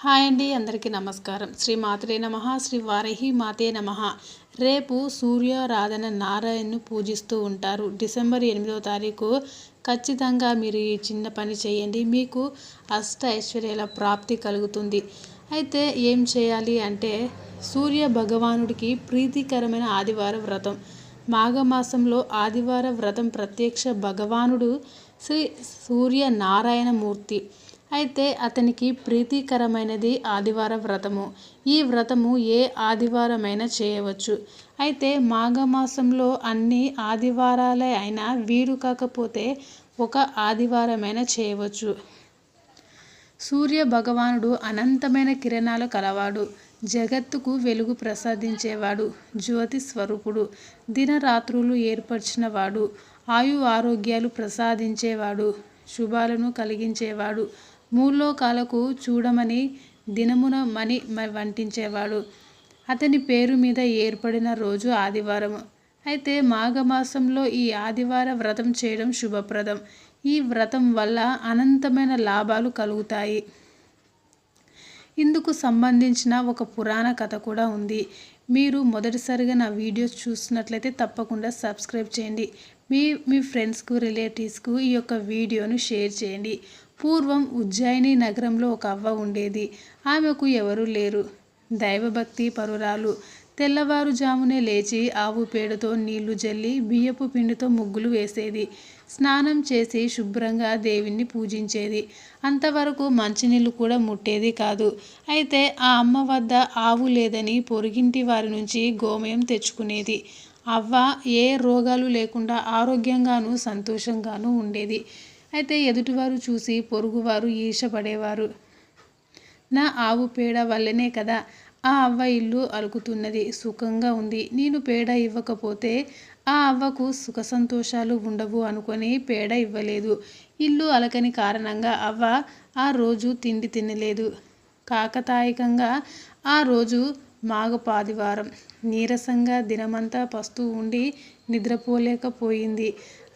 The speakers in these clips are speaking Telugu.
హాయ్ అండి, అందరికీ నమస్కారం. శ్రీ మాత్రే నమః, శ్రీ వారాహి మాతే నమః. రేపు సూర్యారాధన నారాయణను పూజిస్తూ ఉంటారు. డిసెంబర్ 8వ తారీఖు ఖచ్చితంగా మీరు ఈ చిన్న పని చేయండి, మీకు అష్ట ఐశ్వర్యాల ప్రాప్తి కలుగుతుంది. అయితే ఏం చేయాలి అంటే, సూర్య భగవానుడికి ప్రీతికరమైన ఆదివార వ్రతం. మాఘమాసంలో ఆదివార వ్రతం ప్రత్యక్ష భగవానుడు శ్రీ సూర్యనారాయణమూర్తి. అయితే అతనికి ప్రీతికరమైనది ఆదివార వ్రతము. ఈ వ్రతము ఏ ఆదివారమైనా చేయవచ్చు. అయితే మాఘమాసంలో అన్ని ఆదివారాలే అయినా వీలు కాకపోతే ఒక ఆదివారమైనా చేయవచ్చు. సూర్య భగవానుడు అనంతమైన కిరణాలు కలవాడు, జగత్తుకు వెలుగు ప్రసాదించేవాడు, జ్యోతి స్వరూపుడు, దినరాత్రులు ఏర్పరిచినవాడు, ఆయు ఆరోగ్యాలు ప్రసాదించేవాడు, శుభాలను కలిగించేవాడు, మూల్లోకాలకు చూడమని దినమున మని వంటించేవాడు. అతని పేరు మీద ఏర్పడిన రోజు ఆదివారం. అయితే మాఘమాసంలో ఈ ఆదివార వ్రతం చేయడం శుభప్రదం. ఈ వ్రతం వల్ల అనంతమైన లాభాలు కలుగుతాయి. ఇందుకు సంబంధించిన ఒక పురాణ కథ కూడా ఉంది. మీరు మొదటిసారిగా నా వీడియోస్ చూస్తున్నట్లయితే తప్పకుండా సబ్స్క్రైబ్ చేయండి. మీ ఫ్రెండ్స్కు, రిలేటివ్స్కు ఈ యొక్క వీడియోను షేర్ చేయండి. పూర్వం ఉజ్జయిని నగరంలో ఒక అవ్వ ఉండేది. ఆమెకు ఎవరూ లేరు. దైవభక్తి పరురాలు. తెల్లవారుజామునే లేచి ఆవు పేడతో నీళ్లు జల్లి బియ్యపు పిండితో ముగ్గులు వేసేది. స్నానం చేసి శుభ్రంగా దేవుణ్ణి పూజించేది. అంతవరకు మంచినీళ్ళు కూడా ముట్టేది కాదు. అయితే ఆ అమ్మ వద్ద ఆవు లేదని పొరుగింటి వారి నుంచి గోమయం తెచ్చుకునేది. అవ్వ ఏ రోగాలు లేకుండా ఆరోగ్యంగాను సంతోషంగాను ఉండేది. అయితే ఎదుటివారు చూసి పొరుగువారు ఈర్ష్యపడేవారు. నా ఆవు పేడ వల్లనే కదా ఆ అవ్వ ఇల్లు అలుకుతున్నది, సుఖంగా ఉంది. నేను పేడ ఇవ్వకపోతే ఆ అవ్వకు సుఖ సంతోషాలు ఉండవు అనుకొని పేడ ఇవ్వలేదు. ఇల్లు అలకని కారణంగా అవ్వ ఆ రోజు తిండి తినలేదు. కాకతాయికంగా ఆ రోజు మాఘపాదివారం. నీరసంగా దినమంతా పస్తూ ఉండి నిద్రపోలేకపోయింది.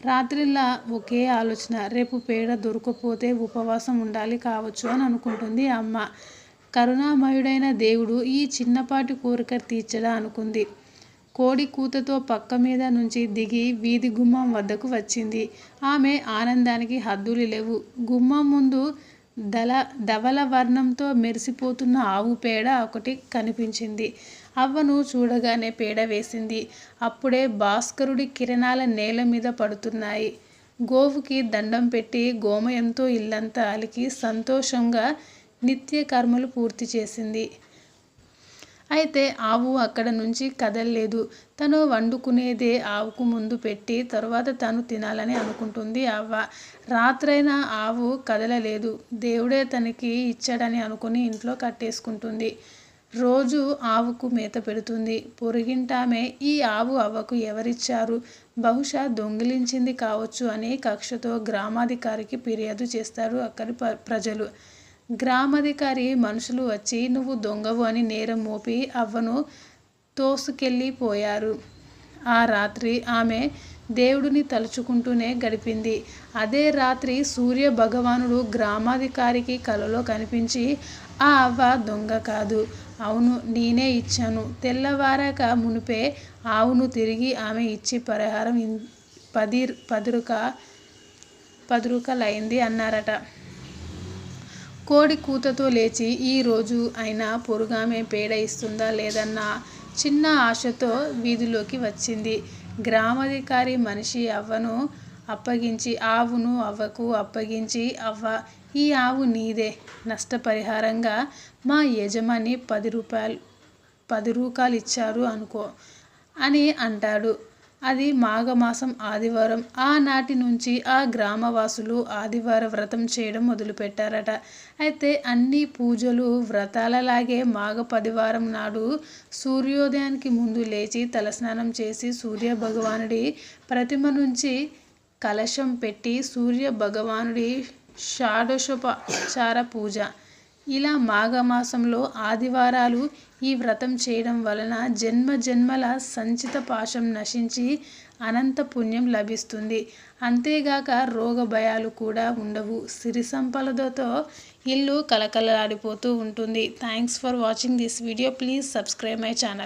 రాత్రిలా ఒకే ఆలోచన, రేపు పేడ దొరకపోతే ఉపవాసం ఉండాలి కావచ్చు అని అనుకుంటుంది అమ్మ. కరుణామయుడైన దేవుడు ఈ చిన్నపాటి కోరిక తీర్చడా అనుకుంది. కోడి కూతతో పక్క మీద నుంచి దిగి వీధి గుమ్మం వద్దకు వచ్చింది. ఆమె ఆనందానికి హద్దులు లేవు. గుమ్మం ముందు ధవల వర్ణంతో మెరిసిపోతున్న ఆవు పేడ ఒకటి కనిపించింది. అవ్వను చూడగానే పేడ వేసింది. అప్పుడే భాస్కరుడి కిరణాల నేల మీద పడుతున్నాయి. గోవుకి దండం పెట్టి గోమయంతో ఇల్లంతా అలికి సంతోషంగా నిత్య కర్మలు పూర్తి చేసింది. అయితే ఆవు అక్కడ నుంచి కదల్లేదు. తను వండుకునేదే ఆవుకు ముందు పెట్టి తరువాత తను తినాలని అనుకుంటుంది అవ్వ. రాత్రైనా ఆవు కదలలేదు. దేవుడే తనకి ఇచ్చాడని అనుకుని ఇంట్లో కట్టేసుకుంటుంది. రోజు ఆవుకు మేత పెడుతుంది. పొరుగింటామె ఈ ఆవు అవ్వకు ఎవరిచ్చారు, బహుశా దొంగిలించింది కావచ్చు అని కక్షతో గ్రామాధికారికి ఫిర్యాదు చేస్తారు అక్కడి ప్రజలు. గ్రామాధికారి మనుషులు వచ్చి నువ్వు దొంగవు అని నేరం మోపి అవ్వను తోసుకెళ్ళిపోయారు. ఆ రాత్రి ఆమె దేవుడిని తలుచుకుంటూనే గడిపింది. అదే రాత్రి సూర్య భగవానుడు గ్రామాధికారికి కలలో కనిపించి, ఆ అవ్వ దొంగ కాదు, అవును నేనే ఇచ్చాను, తెల్లవారాక మునిపే ఆవును తిరిగి ఆమె ఇచ్చి పరిహారం 10 రూకలైంది అన్నారట. కోడి కూతతో లేచి ఈరోజు అయినా పొరుగామె పేడ ఇస్తుందా లేదన్న చిన్న ఆశతో వీధిలోకి వచ్చింది. గ్రామాధికారి మనిషి అవ్వను అప్పగించి ఆవును అవ్వకు అప్పగించి, అవ్వ ఈ ఆవు నీదే, నష్టపరిహారంగా మా యజమాని 10 రూకాలు ఇచ్చారు అనుకో అని అంటాడు. అది మాఘమాసం ఆదివారం. ఆనాటి నుంచి ఆ గ్రామవాసులు ఆదివార వ్రతం చేయడం మొదలుపెట్టారట. అయితే అన్ని పూజలు వ్రతాలలాగే మాఘపదివారం నాడు సూర్యోదయానికి ముందు లేచి తలస్నానం చేసి సూర్య భగవానుడి ప్రతిమ నుంచి కలశం పెట్టి సూర్య భగవానుడి షోడశోపచార పూజ ఇలా మాఘమాసంలో ఆదివారాలు ఈ వ్రతం చేయడం వలన జన్మ జన్మల సంచిత పాశం నశించి అనంత పుణ్యం లభిస్తుంది. అంతేగాక రోగ భయాలు కూడా ఉండవు. సిరి సంపదలతో ఇల్లు కలకలలాడిపోతూ ఉంటుంది. Thanks for watching this video. Please subscribe my channel.